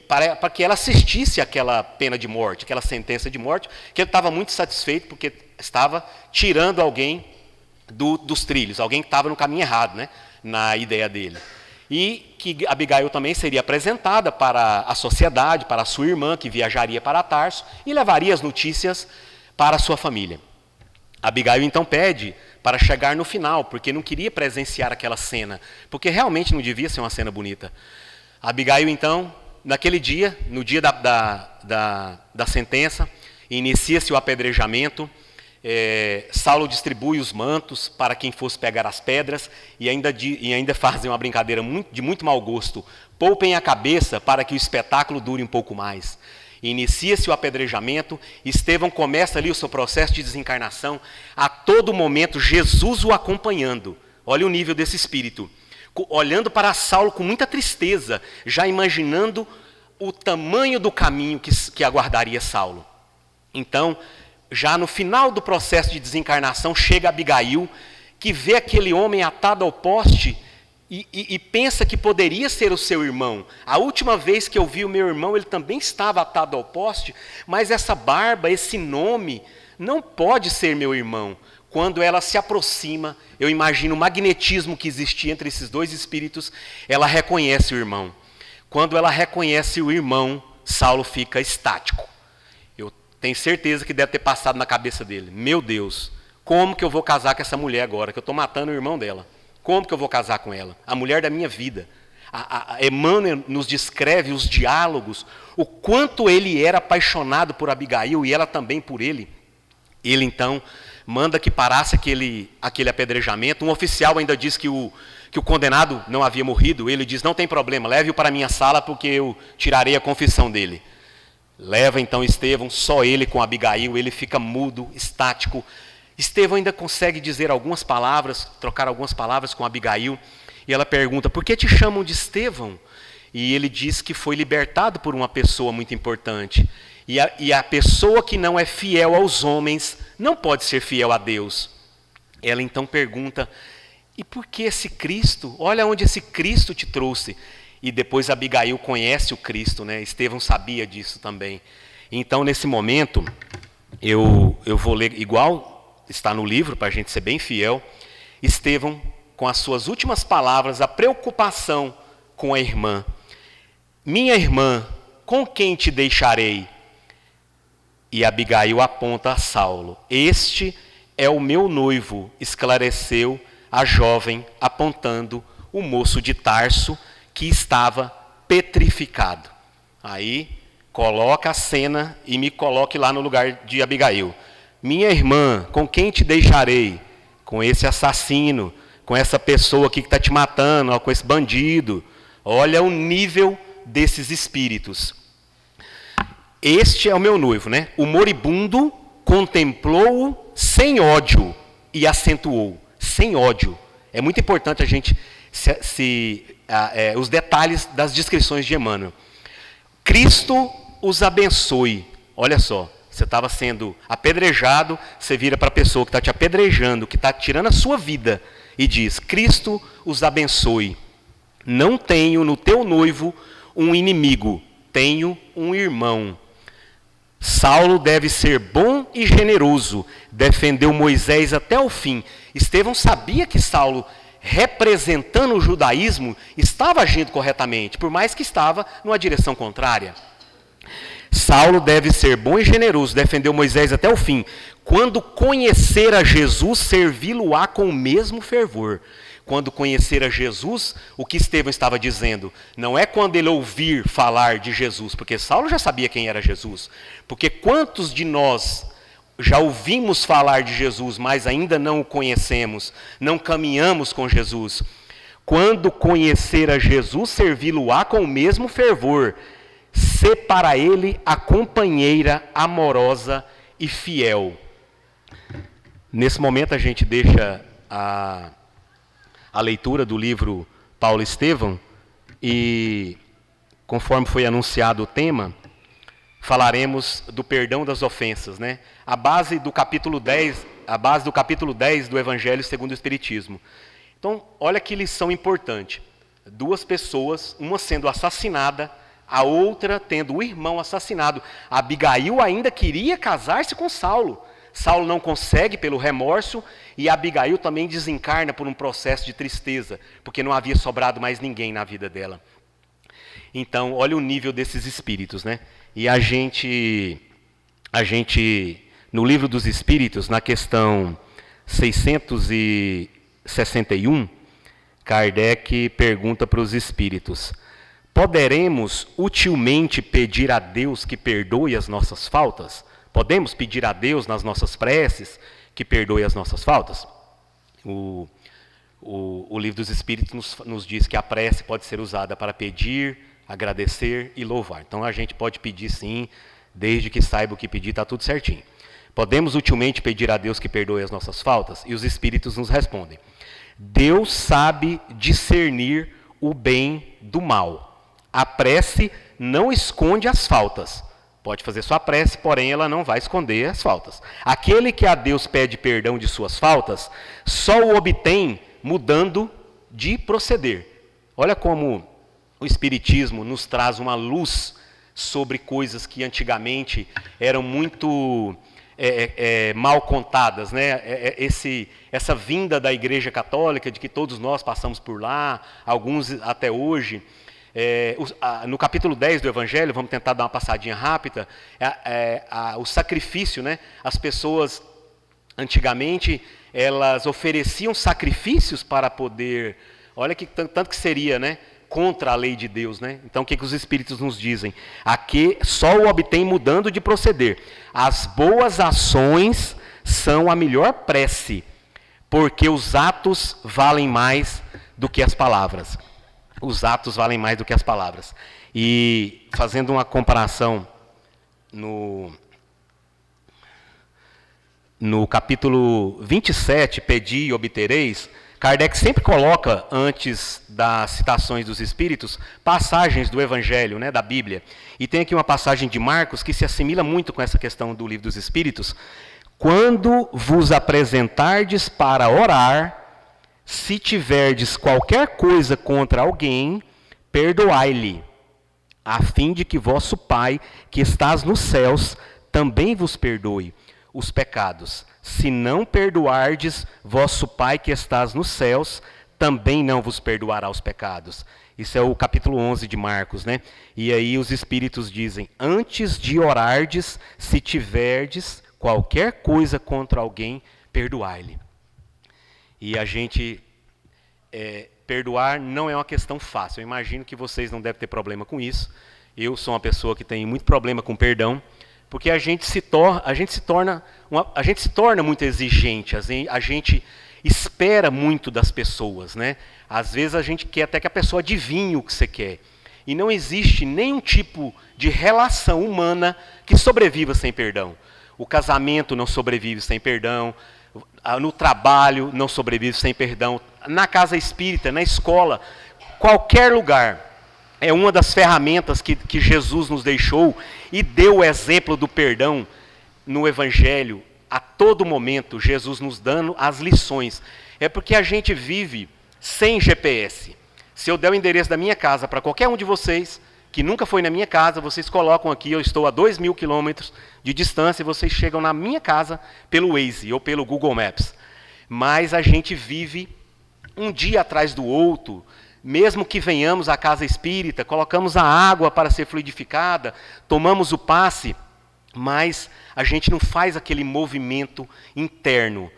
para que ela assistisse àquela pena de morte, aquela sentença de morte, que ele estava muito satisfeito, porque estava tirando alguém dos trilhos, alguém que estava no caminho errado, né, na ideia dele. E que Abigail também seria apresentada para a sociedade, para a sua irmã, que viajaria para Tarso, e levaria as notícias para a sua família. Abigail então pede para chegar no final, porque não queria presenciar aquela cena, porque realmente não devia ser uma cena bonita. Abigail então, naquele dia, no dia da sentença, inicia-se o apedrejamento. Saulo distribui os mantos para quem fosse pegar as pedras, e ainda fazem uma brincadeira de muito mau gosto: poupem a cabeça para que o espetáculo dure um pouco mais. Inicia-se o apedrejamento, Estevão começa ali o seu processo de desencarnação, a todo momento Jesus o acompanhando. Olha o nível desse espírito, olhando para Saulo com muita tristeza, já imaginando o tamanho do caminho que aguardaria Saulo. Então, já no final do processo de desencarnação, chega Abigail, que vê aquele homem atado ao poste e pensa que poderia ser o seu irmão. A última vez que eu vi o meu irmão, ele também estava atado ao poste, mas essa barba, esse nome, não pode ser meu irmão. Quando ela se aproxima, eu imagino o magnetismo que existia entre esses dois espíritos, ela reconhece o irmão. Quando ela reconhece o irmão, Saulo fica estático. Eu tenho certeza que deve ter passado na cabeça dele: meu Deus, como que eu vou casar com essa mulher agora, que eu estou matando o irmão dela? Como que eu vou casar com ela? A mulher da minha vida. Emmanuel nos descreve os diálogos, o quanto ele era apaixonado por Abigail e ela também por ele. Ele então manda que parasse aquele apedrejamento. Um oficial ainda diz que o condenado não havia morrido. Ele diz: não tem problema, leve-o para a minha sala, porque eu tirarei a confissão dele. Leva então Estevão, só ele com Abigail, ele fica mudo, estático. Estevão ainda consegue dizer algumas palavras, trocar algumas palavras com Abigail, e ela pergunta: por que te chamam de Estevão? E ele diz que foi libertado por uma pessoa muito importante. E a pessoa que não é fiel aos homens não pode ser fiel a Deus. Ela então pergunta: e por que esse Cristo? Olha onde esse Cristo te trouxe. E depois Abigail conhece o Cristo, né? Estevão sabia disso também. Então, nesse momento, eu vou ler igual está no livro, para a gente ser bem fiel. Estevão, com as suas últimas palavras, a preocupação com a irmã: minha irmã, com quem te deixarei? E Abigail aponta a Saulo: este é o meu noivo, esclareceu a jovem, apontando o moço de Tarso, que estava petrificado. Aí, coloca a cena e me coloque lá no lugar de Abigail. Minha irmã, com quem te deixarei? Com esse assassino, com essa pessoa aqui que está te matando, com esse bandido. Olha o nível desses espíritos. Este é o meu noivo, né? O moribundo contemplou-o sem ódio e acentuou, sem ódio. É muito importante a gente os detalhes das descrições de Emmanuel. Cristo os abençoe. Olha só, você estava sendo apedrejado, você vira para a pessoa que está te apedrejando, que está tirando a sua vida, e diz: Cristo os abençoe. Não tenho no teu noivo um inimigo, tenho um irmão. Saulo deve ser bom e generoso, defendeu Moisés até o fim. Estevão sabia que Saulo, representando o judaísmo, estava agindo corretamente, por mais que estava numa direção contrária. Saulo deve ser bom e generoso, defendeu Moisés até o fim. Quando conhecer a Jesus, servi-lo-á com o mesmo fervor. Quando conhecer a Jesus, o que Estevão estava dizendo, não é quando ele ouvir falar de Jesus, porque Saulo já sabia quem era Jesus. Porque quantos de nós já ouvimos falar de Jesus, mas ainda não o conhecemos, não caminhamos com Jesus? Quando conhecer a Jesus, servi-lo-á com o mesmo fervor. Sê para ele a companheira amorosa e fiel. Nesse momento a gente deixa a leitura do livro Paulo Estevão e, conforme foi anunciado o tema, falaremos do perdão das ofensas, né? A base do capítulo 10 do Evangelho segundo o Espiritismo. Então, olha que lição importante. Duas pessoas, uma sendo assassinada, a outra tendo o irmão assassinado. Abigail ainda queria casar-se com Saulo. Saulo não consegue pelo remorso e Abigail também desencarna por um processo de tristeza, porque não havia sobrado mais ninguém na vida dela. Então, olha o nível desses espíritos, né? E a gente no Livro dos Espíritos, na questão 661, Kardec pergunta para os espíritos: poderemos utilmente pedir a Deus que perdoe as nossas faltas? Podemos pedir a Deus nas nossas preces que perdoe as nossas faltas? O Livro dos Espíritos nos diz que a prece pode ser usada para pedir, agradecer e louvar. Então a gente pode pedir sim, desde que saiba o que pedir, está tudo certinho. Podemos utilmente pedir a Deus que perdoe as nossas faltas? E os Espíritos nos respondem: Deus sabe discernir o bem do mal. A prece não esconde as faltas. Pode fazer sua prece, porém ela não vai esconder as faltas. Aquele que a Deus pede perdão de suas faltas, só o obtém mudando de proceder. Olha como o Espiritismo nos traz uma luz sobre coisas que antigamente eram muito mal contadas, né? Essa vinda da Igreja Católica, de que todos nós passamos por lá, alguns até hoje. No capítulo 10 do Evangelho, vamos tentar dar uma passadinha rápida, o sacrifício, né? As pessoas, antigamente, elas ofereciam sacrifícios para poder, olha que tanto que seria, né? Contra a lei de Deus, né? Então, o que os Espíritos nos dizem? Aqui só o obtém mudando de proceder. As boas ações são a melhor prece, porque os atos valem mais do que as palavras. Os atos valem mais do que as palavras. E fazendo uma comparação no capítulo 27, Pedi e obtereis, Kardec sempre coloca, antes das citações dos Espíritos, passagens do Evangelho, né, da Bíblia. E tem aqui uma passagem de Marcos que se assimila muito com essa questão do Livro dos Espíritos. Quando vos apresentardes para orar, se tiverdes qualquer coisa contra alguém, perdoai-lhe, a fim de que vosso Pai, que estás nos céus, também vos perdoe os pecados. Se não perdoardes, vosso Pai que estás nos céus, também não vos perdoará os pecados. Isso é o capítulo 11 de Marcos, né? E aí os Espíritos dizem: antes de orardes, se tiverdes qualquer coisa contra alguém, perdoai-lhe. E a gente, perdoar não é uma questão fácil. Eu imagino que vocês não devem ter problema com isso. Eu sou uma pessoa que tem muito problema com perdão, porque a gente se torna muito exigente, a gente espera muito das pessoas, né? Às vezes a gente quer até que a pessoa adivinhe o que você quer. E não existe nenhum tipo de relação humana que sobreviva sem perdão. O casamento não sobrevive sem perdão, no trabalho não sobrevive sem perdão, na casa espírita, na escola, qualquer lugar. É uma das ferramentas que Jesus nos deixou e deu o exemplo do perdão no Evangelho. A todo momento, Jesus nos dando as lições. É porque a gente vive sem GPS. Se eu der o endereço da minha casa para qualquer um de vocês, que nunca foi na minha casa, vocês colocam aqui, eu estou a 2.000 quilômetros de distância, e vocês chegam na minha casa pelo Waze ou pelo Google Maps. Mas a gente vive um dia atrás do outro, mesmo que venhamos à casa espírita, colocamos a água para ser fluidificada, tomamos o passe, mas a gente não faz aquele movimento interno,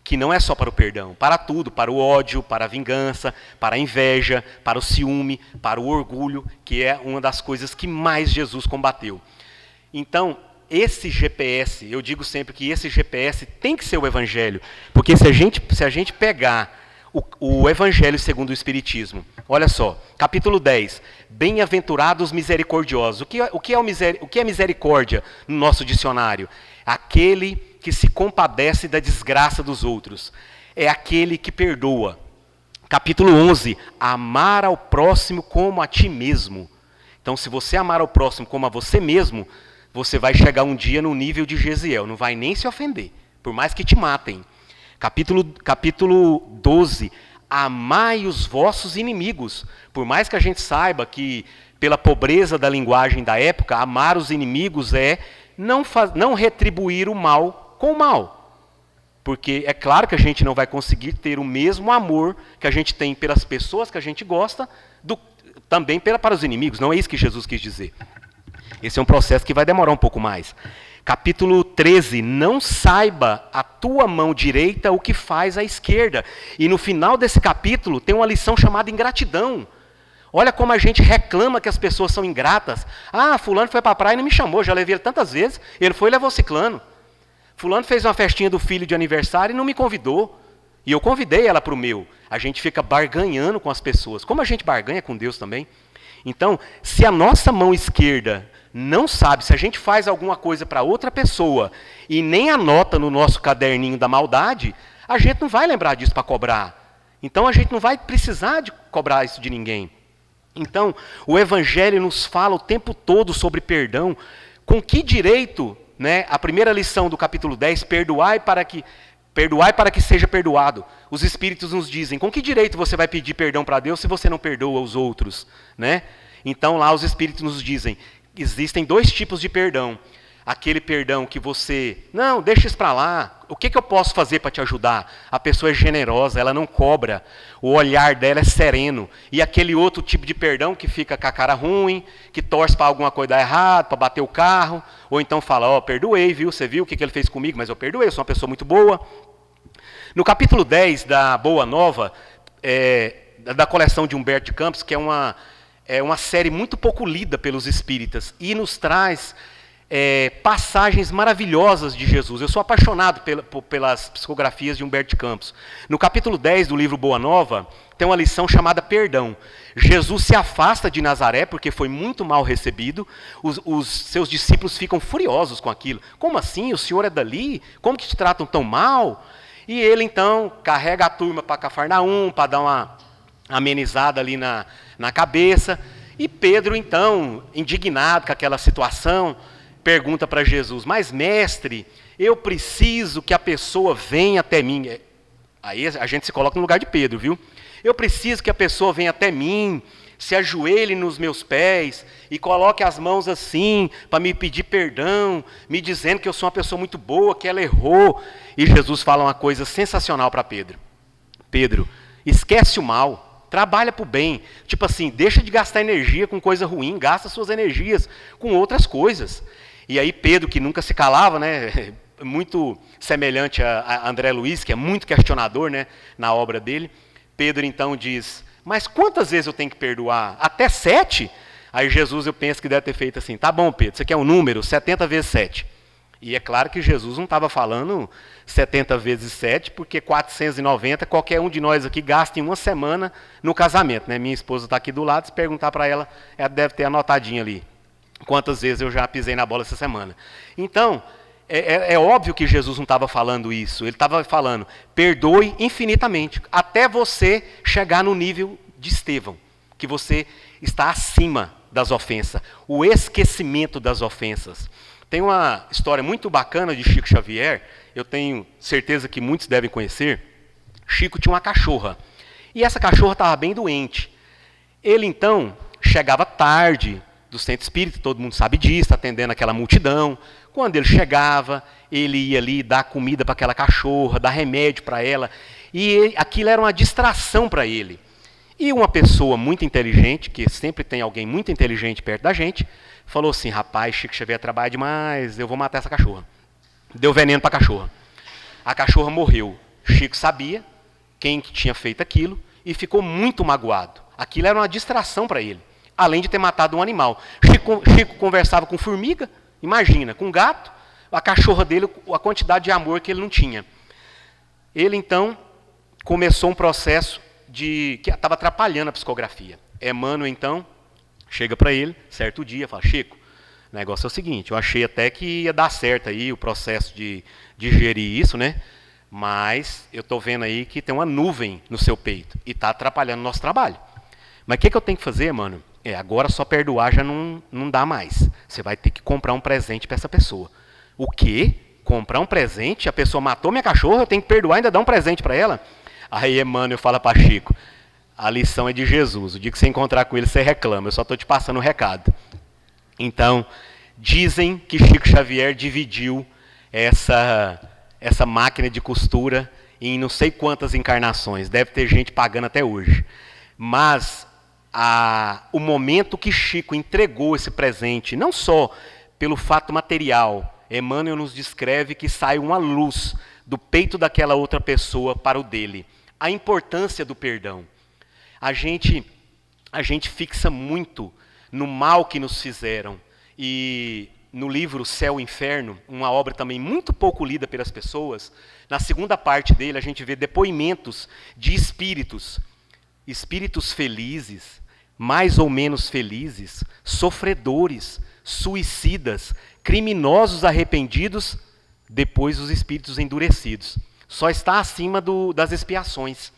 que não é só para o perdão, para tudo, para o ódio, para a vingança, para a inveja, para o ciúme, para o orgulho, que é uma das coisas que mais Jesus combateu. Então, esse GPS, eu digo sempre que esse GPS tem que ser o Evangelho, porque se a gente pegar o Evangelho segundo o Espiritismo, olha só, capítulo 10, bem-aventurados misericordiosos. O que é misericórdia no nosso dicionário? Aquele que se compadece da desgraça dos outros. É aquele que perdoa. Capítulo 11, amar ao próximo como a ti mesmo. Então, se você amar ao próximo como a você mesmo, você vai chegar um dia no nível de Gesiel, não vai nem se ofender, por mais que te matem. Capítulo 12, amai os vossos inimigos. Por mais que a gente saiba que, pela pobreza da linguagem da época, amar os inimigos é não retribuir o mal com o mal. Porque é claro que a gente não vai conseguir ter o mesmo amor que a gente tem pelas pessoas que a gente gosta, também para os inimigos. Não é isso que Jesus quis dizer. Esse é um processo que vai demorar um pouco mais. Capítulo 13, não saiba a tua mão direita o que faz a esquerda. E no final desse capítulo tem uma lição chamada ingratidão. Olha como a gente reclama que as pessoas são ingratas. Ah, fulano foi para a praia e não me chamou, já levei ele tantas vezes, ele foi e levou ciclano. Fulano fez uma festinha do filho de aniversário e não me convidou. E eu convidei ela para o meu. A gente fica barganhando com as pessoas, como a gente barganha com Deus também. Então, se a nossa mão esquerda não sabe, se a gente faz alguma coisa para outra pessoa e nem anota no nosso caderninho da maldade, a gente não vai lembrar disso para cobrar. Então a gente não vai precisar de cobrar isso de ninguém. Então o Evangelho nos fala o tempo todo sobre perdão. Com que direito, né, a primeira lição do capítulo 10, perdoai para que seja perdoado. Os Espíritos nos dizem, com que direito você vai pedir perdão para Deus se você não perdoa os outros? Né? Então lá os Espíritos nos dizem, existem dois tipos de perdão. Aquele perdão que você, não, deixa isso para lá, o que eu posso fazer para te ajudar? A pessoa é generosa, ela não cobra, o olhar dela é sereno. E aquele outro tipo de perdão que fica com a cara ruim, que torce para alguma coisa dar errado, para bater o carro, ou então fala, ó, perdoei, viu? Você viu o que ele fez comigo, mas eu perdoei, eu sou uma pessoa muito boa. No capítulo 10 da Boa Nova, da coleção de Humberto de Campos, que é uma série muito pouco lida pelos espíritas, e nos traz passagens maravilhosas de Jesus. Eu sou apaixonado pelas psicografias de Humberto de Campos. No capítulo 10 do livro Boa Nova, tem uma lição chamada Perdão. Jesus se afasta de Nazaré porque foi muito mal recebido. Os seus discípulos ficam furiosos com aquilo. Como assim? O senhor é dali? Como que te tratam tão mal? E ele então carrega a turma para Cafarnaum, para dar uma amenizada ali na cabeça. E Pedro então, indignado com aquela situação, pergunta para Jesus, mas mestre, eu preciso que a pessoa venha até mim. Aí a gente se coloca no lugar de Pedro, viu? Eu preciso que a pessoa venha até mim, se ajoelhe nos meus pés e coloque as mãos assim, para me pedir perdão, me dizendo que eu sou uma pessoa muito boa, que ela errou. E Jesus fala uma coisa sensacional para Pedro. Pedro, esquece o mal, trabalha para o bem. Tipo assim, deixa de gastar energia com coisa ruim, gasta suas energias com outras coisas. E aí Pedro, que nunca se calava, né, muito semelhante a André Luiz, que é muito questionador, né, na obra dele, Pedro então diz, mas quantas vezes eu tenho que perdoar? Até 7? Aí Jesus, eu penso que deve ter feito assim, tá bom Pedro, você quer um número? 70 vezes 7. E é claro que Jesus não estava falando 70 vezes 7, porque 490, qualquer um de nós aqui gasta em uma semana no casamento. Né? Minha esposa está aqui do lado, se perguntar para ela, ela deve ter anotadinho ali quantas vezes eu já pisei na bola essa semana. Então, é óbvio que Jesus não estava falando isso. Ele estava falando, perdoe infinitamente, até você chegar no nível de Estevão, que você está acima das ofensas, o esquecimento das ofensas. Tem uma história muito bacana de Chico Xavier, eu tenho certeza que muitos devem conhecer. Chico tinha uma cachorra, e essa cachorra estava bem doente. Ele, então, chegava tarde do centro espírita, todo mundo sabe disso, atendendo aquela multidão. Quando ele chegava, ele ia ali dar comida para aquela cachorra, dar remédio para ela, e aquilo era uma distração para ele. E uma pessoa muito inteligente, que sempre tem alguém muito inteligente perto da gente, falou assim, rapaz, Chico Xavier trabalha demais, eu vou matar essa cachorra. Deu veneno para a cachorra. A cachorra morreu. Chico sabia quem que tinha feito aquilo e ficou muito magoado. Aquilo era uma distração para ele, além de ter matado um animal. Chico conversava com formiga, imagina, com gato, a cachorra dele, a quantidade de amor que ele não tinha. Ele, então, começou um processo que estava atrapalhando a psicografia. Emmanuel, então, chega para ele, certo dia, fala, Chico, o negócio é o seguinte, eu achei até que ia dar certo aí o processo de digerir isso, né? Mas eu estou vendo aí que tem uma nuvem no seu peito e está atrapalhando o nosso trabalho. Mas o que eu tenho que fazer, mano? Agora só perdoar já não dá mais. Você vai ter que comprar um presente para essa pessoa. O quê? Comprar um presente? A pessoa matou minha cachorra, eu tenho que perdoar e ainda dar um presente para ela? Aí Emmanuel fala para Chico, a lição é de Jesus. O dia que você encontrar com ele, você reclama. Eu só estou te passando o recado. Então, dizem que Chico Xavier dividiu essa máquina de costura em não sei quantas encarnações. Deve ter gente pagando até hoje. Mas o momento que Chico entregou esse presente, não só pelo fato material, Emmanuel nos descreve que sai uma luz do peito daquela outra pessoa para o dele. A importância do perdão. A gente fixa muito no mal que nos fizeram. E no livro Céu e Inferno, uma obra também muito pouco lida pelas pessoas, na segunda parte dele a gente vê depoimentos de espíritos felizes, mais ou menos felizes, sofredores, suicidas, criminosos arrependidos, depois os espíritos endurecidos. Só está acima das expiações.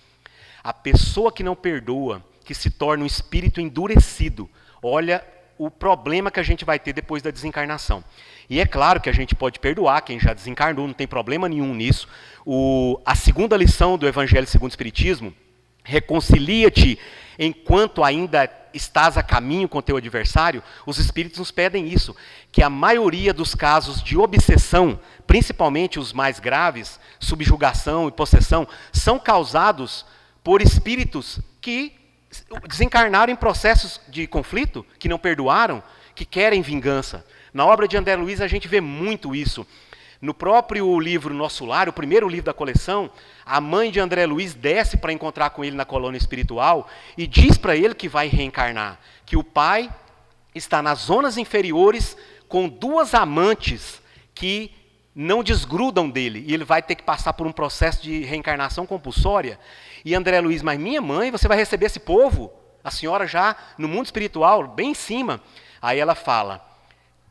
A pessoa que não perdoa, que se torna um espírito endurecido, olha o problema que a gente vai ter depois da desencarnação. E é claro que a gente pode perdoar quem já desencarnou, não tem problema nenhum nisso. A segunda lição do Evangelho segundo o Espiritismo, reconcilia-te enquanto ainda estás a caminho com teu adversário, os espíritos nos pedem isso, que a maioria dos casos de obsessão, principalmente os mais graves, subjugação e possessão, são causados por espíritos que desencarnaram em processos de conflito, que não perdoaram, que querem vingança. Na obra de André Luiz a gente vê muito isso. No próprio livro Nosso Lar, o primeiro livro da coleção, a mãe de André Luiz desce para encontrar com ele na colônia espiritual e diz para ele que vai reencarnar, que o pai está nas zonas inferiores com duas amantes que não desgrudam dele, e ele vai ter que passar por um processo de reencarnação compulsória. E André Luiz, mas minha mãe, você vai receber esse povo? A senhora já no mundo espiritual, bem em cima. Aí ela fala,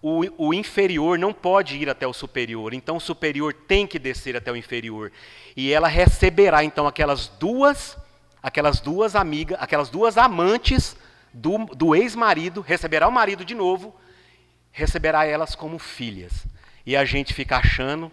o inferior não pode ir até o superior, então o superior tem que descer até o inferior. E ela receberá então aquelas duas amigas, aquelas duas amantes do ex-marido, receberá o marido de novo, receberá elas como filhas. E a gente fica achando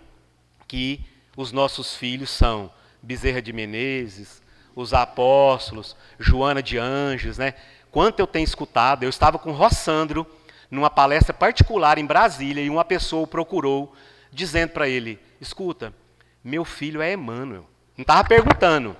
que os nossos filhos são Bezerra de Menezes, os apóstolos, Joana de Anjos, né? Quanto eu tenho escutado, eu estava com Rossandro numa palestra particular em Brasília e uma pessoa o procurou, dizendo para ele, escuta, meu filho é Emmanuel. Não estava perguntando,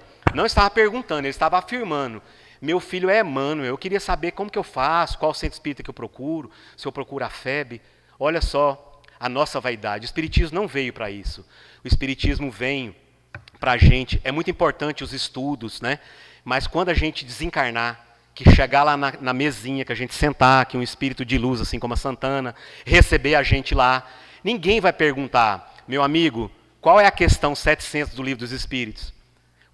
ele estava afirmando, meu filho é Emmanuel, eu queria saber como que eu faço, qual centro espírita que eu procuro, se eu procuro a FEB. Olha só, a nossa vaidade. O Espiritismo não veio para isso. O Espiritismo vem para a gente, é muito importante os estudos, né? Mas quando a gente desencarnar, que chegar lá na mesinha, que a gente sentar, que um espírito de luz, assim como a Santana, receber a gente lá, Ninguém vai perguntar, meu amigo, qual é a questão 700 do Livro dos Espíritos?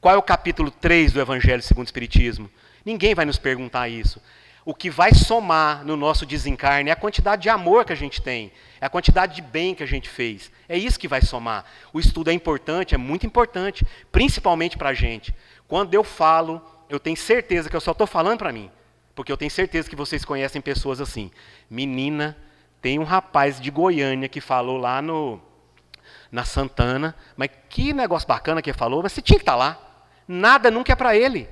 Qual é o capítulo 3 do Evangelho segundo o Espiritismo? Ninguém vai nos perguntar isso. O que vai somar no nosso desencarne é a quantidade de amor que a gente tem, é a quantidade de bem que a gente fez. É isso que vai somar. O estudo é importante, é muito importante, principalmente para a gente. Quando eu falo, eu tenho certeza que eu só estou falando para mim, porque eu tenho certeza que vocês conhecem pessoas assim. Menina, tem um rapaz de Goiânia que falou lá na Santana, mas que negócio bacana que ele falou, mas você tinha que estar lá. Nada nunca é para ele.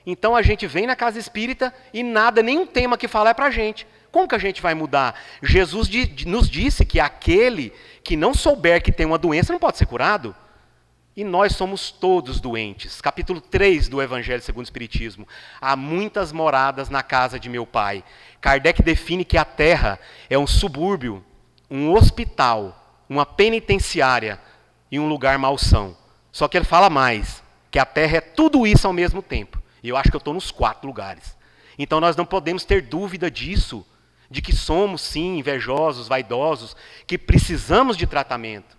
Então a gente vem na casa espírita e nada, nenhum tema que falar é para a gente. Como que a gente vai mudar? Jesus nos disse que aquele que não souber que tem uma doença não pode ser curado. E nós somos todos doentes. Capítulo 3 do Evangelho segundo o Espiritismo. Há muitas moradas na casa de meu Pai. Kardec define que a Terra é um subúrbio, um hospital, uma penitenciária e um lugar malsão. Só que ele fala mais, que a Terra é tudo isso ao mesmo tempo. E eu acho que eu estou nos 4 lugares. Então nós não podemos ter dúvida disso, de que somos, sim, invejosos, vaidosos, que precisamos de tratamento.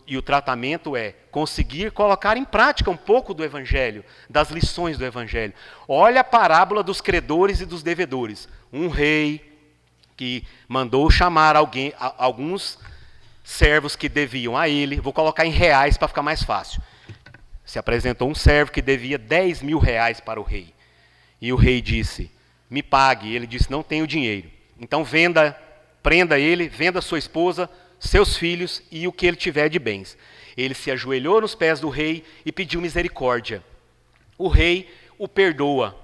E o tratamento é conseguir colocar em prática um pouco do Evangelho, das lições do Evangelho. Olha a parábola dos credores e dos devedores. Um rei que mandou chamar alguns servos que deviam a ele, vou colocar em reais para ficar mais fácil. Se apresentou um servo que devia 10 mil reais para o rei. E o rei disse, me pague. Ele disse, não tenho dinheiro. Então prenda ele, venda sua esposa, seus filhos e o que ele tiver de bens. Ele se ajoelhou nos pés do rei e pediu misericórdia. O rei o perdoa.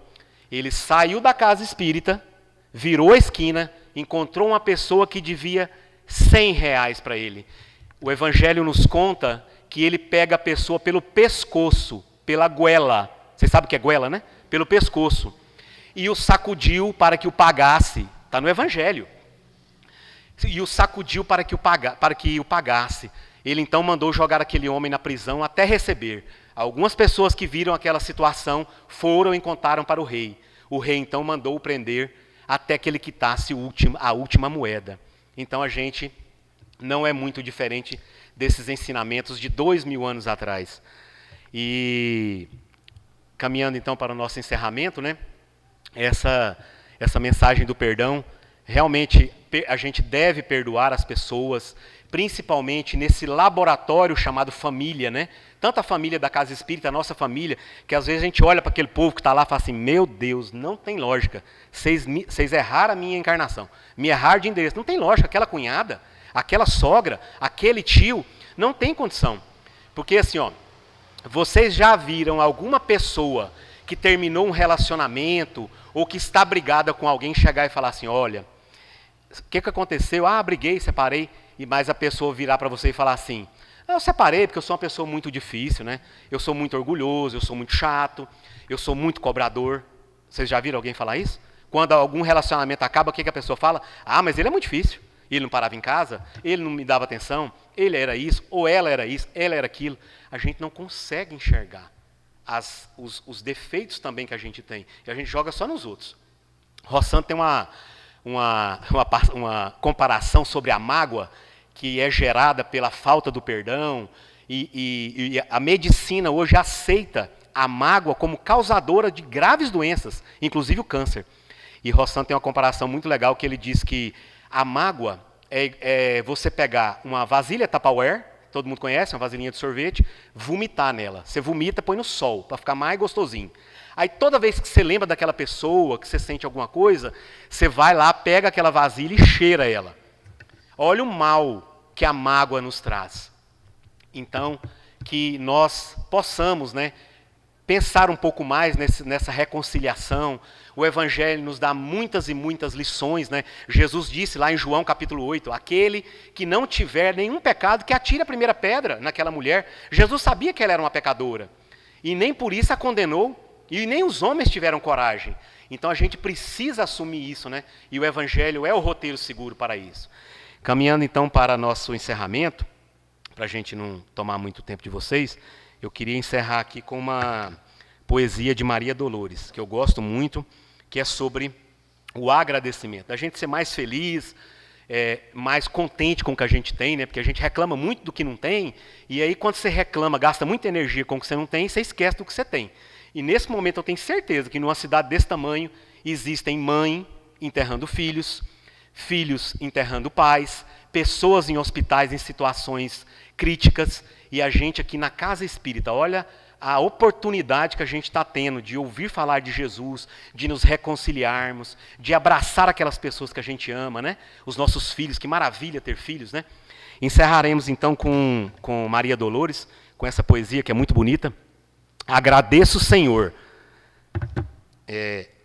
Ele saiu da casa espírita, virou a esquina, encontrou uma pessoa que devia 100 reais para ele. O Evangelho nos conta que ele pega a pessoa pelo pescoço, pela goela. Você sabe o que é goela, né? Pelo pescoço. E o sacudiu para que o pagasse. Está no Evangelho. E o sacudiu para que o pagasse. Ele então mandou jogar aquele homem na prisão até receber. Algumas pessoas que viram aquela situação foram e contaram para o rei. O rei então mandou o prender até que ele quitasse a última moeda. Então a gente não é muito diferente desses ensinamentos de 2000 anos atrás. E caminhando então para o nosso encerramento, né? Essa mensagem do perdão, realmente a gente deve perdoar as pessoas, principalmente nesse laboratório chamado família, né? Tanto a família da casa espírita, a nossa família, que às vezes a gente olha para aquele povo que está lá e fala assim, meu Deus, não tem lógica, vocês erraram a minha encarnação, me erraram de endereço, não tem lógica, aquela cunhada, aquela sogra, aquele tio, não tem condição. Porque assim, ó, vocês já viram alguma pessoa que terminou um relacionamento ou que está brigada com alguém chegar e falar assim, olha, o que aconteceu? Ah, briguei, separei, e mais a pessoa virar para você e falar assim, eu separei porque eu sou uma pessoa muito difícil, né? Eu sou muito orgulhoso, eu sou muito chato, eu sou muito cobrador. Vocês já viram alguém falar isso? Quando algum relacionamento acaba, o que a pessoa fala? Ah, mas ele é muito difícil. Ele não parava em casa, ele não me dava atenção, ele era isso, ou ela era isso, ela era aquilo. A gente não consegue enxergar os defeitos também que a gente tem. E a gente joga só nos outros. Rossand tem uma comparação sobre a mágoa que é gerada pela falta do perdão. E a medicina hoje aceita a mágoa como causadora de graves doenças, inclusive o câncer. E Rossand tem uma comparação muito legal que ele diz que a mágoa é você pegar uma vasilha Tupperware, todo mundo conhece, uma vasilhinha de sorvete, vomitar nela. Você vomita, põe no sol, para ficar mais gostosinho. Aí toda vez que você lembra daquela pessoa, que você sente alguma coisa, você vai lá, pega aquela vasilha e cheira ela. Olha o mal que a mágoa nos traz. Então, que nós possamos, né, pensar um pouco mais nessa reconciliação. O Evangelho nos dá muitas e muitas lições, né? Jesus disse lá em João capítulo 8, aquele que não tiver nenhum pecado, que atire a primeira pedra naquela mulher. Jesus sabia que ela era uma pecadora. E nem por isso a condenou, e nem os homens tiveram coragem. Então a gente precisa assumir isso, né? E o Evangelho é o roteiro seguro para isso. Caminhando então para nosso encerramento, para a gente não tomar muito tempo de vocês, eu queria encerrar aqui com uma poesia de Maria Dolores, que eu gosto muito, que é sobre o agradecimento. A gente ser mais feliz, mais contente com o que a gente tem, né? Porque a gente reclama muito do que não tem, e aí quando você reclama, gasta muita energia com o que você não tem, você esquece do que você tem. E nesse momento eu tenho certeza que numa cidade desse tamanho existem mãe enterrando filhos, filhos enterrando pais, pessoas em hospitais em situações críticas, e a gente aqui na Casa Espírita, olha a oportunidade que a gente está tendo de ouvir falar de Jesus, de nos reconciliarmos, de abraçar aquelas pessoas que a gente ama, né? Os nossos filhos, que maravilha ter filhos, né? Encerraremos então com Maria Dolores, com essa poesia que é muito bonita. Agradeço, Senhor.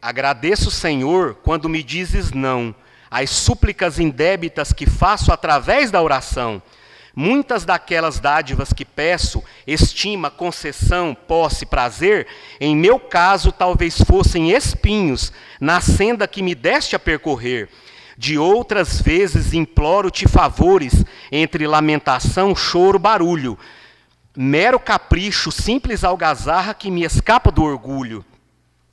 Agradeço, Senhor, quando me dizes não, às súplicas indébitas que faço através da oração. Muitas daquelas dádivas que peço, estima, concessão, posse, prazer, em meu caso talvez fossem espinhos na senda que me deste a percorrer. De outras vezes imploro-te favores, entre lamentação, choro, barulho. Mero capricho, simples algazarra que me escapa do orgulho.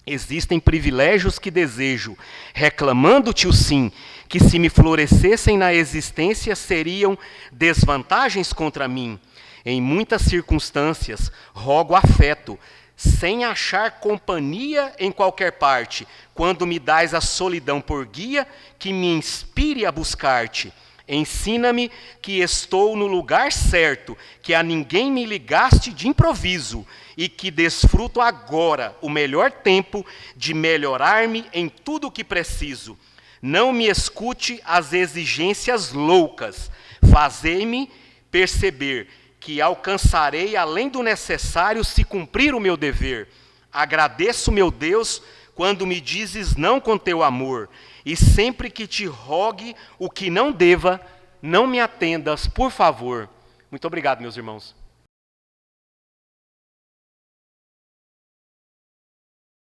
Existem privilégios que desejo, reclamando-te o sim, que se me florescessem na existência seriam desvantagens contra mim. Em muitas circunstâncias, rogo afeto, sem achar companhia em qualquer parte, quando me dás a solidão por guia, que me inspire a buscar-te. Ensina-me que estou no lugar certo, que a ninguém me ligaste de improviso, e que desfruto agora o melhor tempo de melhorar-me em tudo o que preciso. Não me escute as exigências loucas, fazei-me perceber que alcançarei além do necessário se cumprir o meu dever. Agradeço, meu Deus, quando me dizes não com teu amor, e sempre que te rogue o que não deva, não me atendas, por favor. Muito obrigado, meus irmãos.